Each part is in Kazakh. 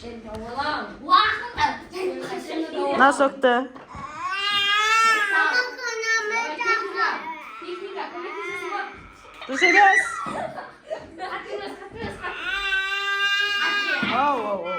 Sen tavalan. Uakın. Mına soktu. Teknika. Komitesi var. Dұрыс емес. Katıyoruz. Оу, оу, оу.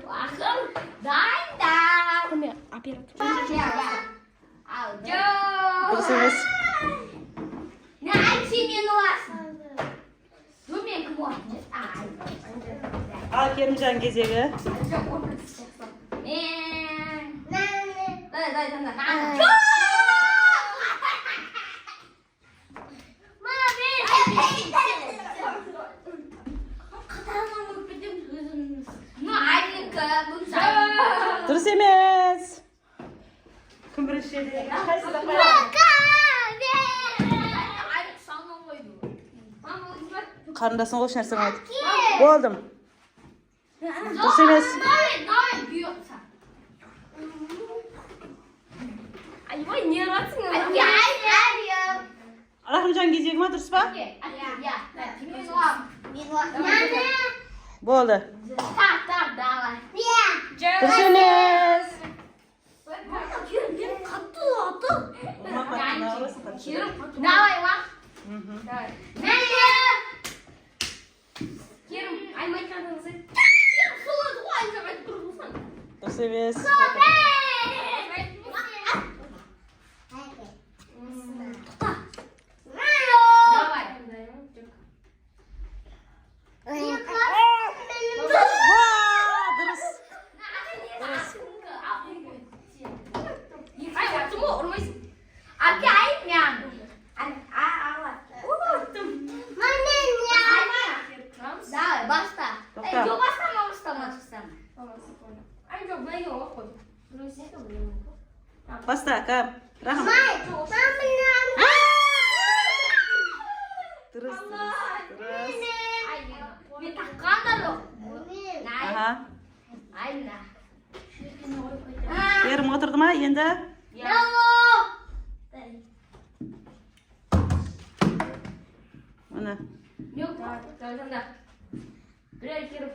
Uakın. Dayda. Kome operatör. Дұрыс емес. Ne açayım olsun. Dur ben kıvırcı. Ал Керімжан кезегі. Дұрыс емес. Кім бірінші еді? Қайсыда қоямын? Қарындасың ғой ешнәрсе қылмайды. Болдым. Дұрыс емес. Айбай, не арасың? Рахымжан кезегі ма, дұрыс па? Болды. Дұрыс емес. Давай, Иван. Давай. Керім, аймай қадыңызы. Керім, солады ғой, айжап айтып тұрғызсан. Дұрыс емес. Давай. Дұрыс. Ай, аттым ғой, ұрмайсың. Әке, айым Давай, баста. Тоқта. Жоқ, бастама. Ай, жоқ, былай оқ қой. Баста, кәм. Рахым. Дұрыс. Мен таққан да жоқ. Аха. Айна. Керім отырды ма енді? Міне. Yok, tamam. Birer kere.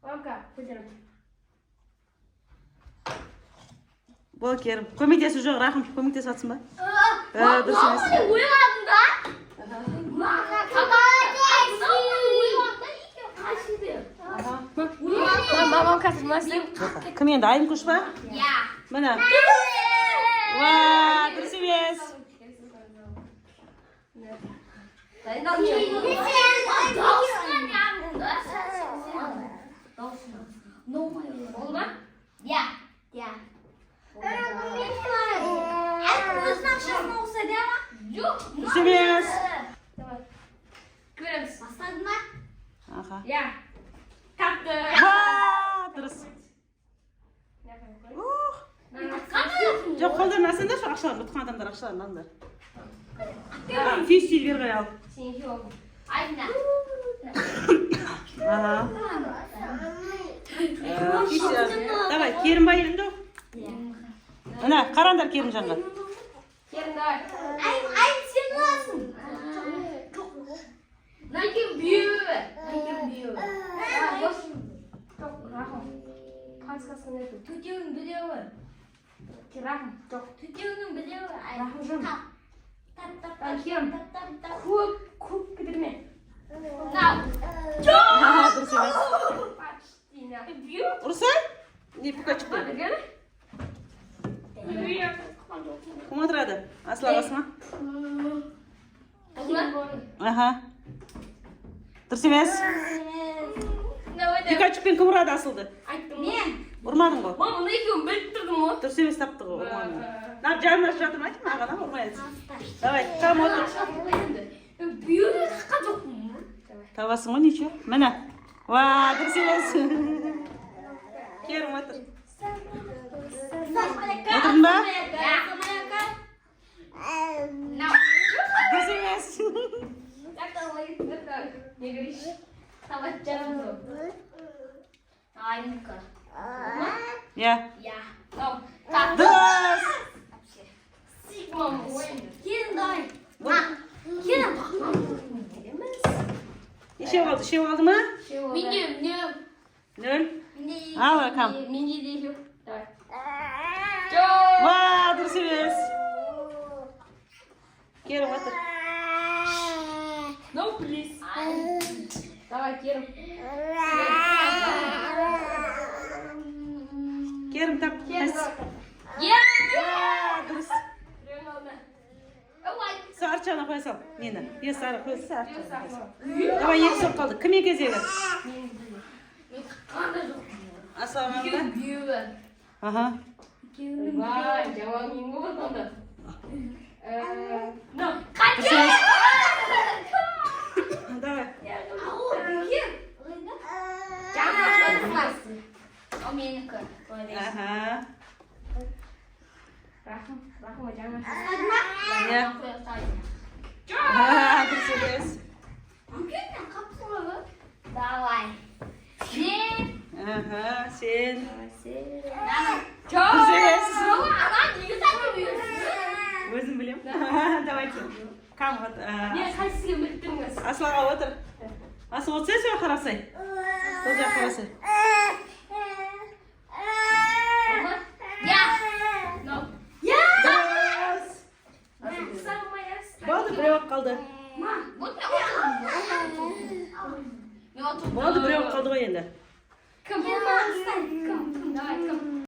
Kanka, koyarım. Бол Керім. Көмектесу жоқ, Рахым. Көмектесіп жатсың ба? Дұрыс емес. Uyumadın da. Babam katılmazsın. Кім енді? Айым күш па? Ya. Міне. Ва, дұрыс емес. Oldu mu? Ya. Yok. Дұрыс емес. Tamam. Görürüz. Bastardın mı? Аха. Ya. Taktı. Ва, дұрыс. Ух. Жоқ, қолдарын алсаңдаршы, ақшаларын, ұтқан адамдар ақшаларын алыңдар. Тез бер ғой ал. Seninki oldu. Aynen. Аха. Давай, Керімбай енді. Міне, қараңдар Керімжанға. Gelin daha. Ay sen nasılsın? Nakim büyüğü. Çok rahım. Kaskasını yapın. Tütüğün biliyor. Rahım. Çok. Tütüğünün biliyor. Rahım canım. Ben kim? Kup gidirme. Аха, дұрыс емес. Büyük. Ұрсай? Не, пука шықты. Hadi gel. Büyük. Кім отырады? Асыл ағасы ма? Аха. Дұрыс емес. Пикачуппен кім ұрады Асылды? Ayttım. Men. Ұрмадың ғой. Mama bunu ekibim bilip durdum o. Дұрыс емес тапты ғой. Ұрмадың. Нар жанына жатыр ма айтып маған ұрмай айтсын. Давай, кам отыр. Büyük kakka çok mu? Табасың ғой неше? Міне. Ва, дұрыс емес. Керім отыр. Отырдың ба? Дұрыс емес. Не говоришь? Давай canım. Aynı. Я. Ya. Tamam. Tatlı. Дұрыс. Sigmam oyun. Gelin dayı. Gelin bak. Gelin. Неше болды? Үшеу алды ма? Менде 0. Ал, Ракам. Менде де жоқ. Давай. Ва, дұрыс емес. Керім отыр. No, please. Давай, Керім. Керім тап. Дұрыс. Арчаны қоя сал. Нені? Бес сары қоя сал. Давай, екі соқ қалды. Кім кезегі? Ассалаумағалейкум. Аха. Вай, жаман ең болады онда. Давай. О менікі. Аха. Рахым, жаңа. Иә. Дұрыс емес. Давай. Аха, сен. Дұрыс емес. Анан неге сатып Өзім білем. Давайте. Кам, вот. Мен қайсыға білттіңіз? Асылға отыр. Асыл отсай, сөй қарасай. Сол жақ қарасай. Болды, біреу қалды. Болды, біреу қалды ғой енді. Кім? Кім? Давай, кім?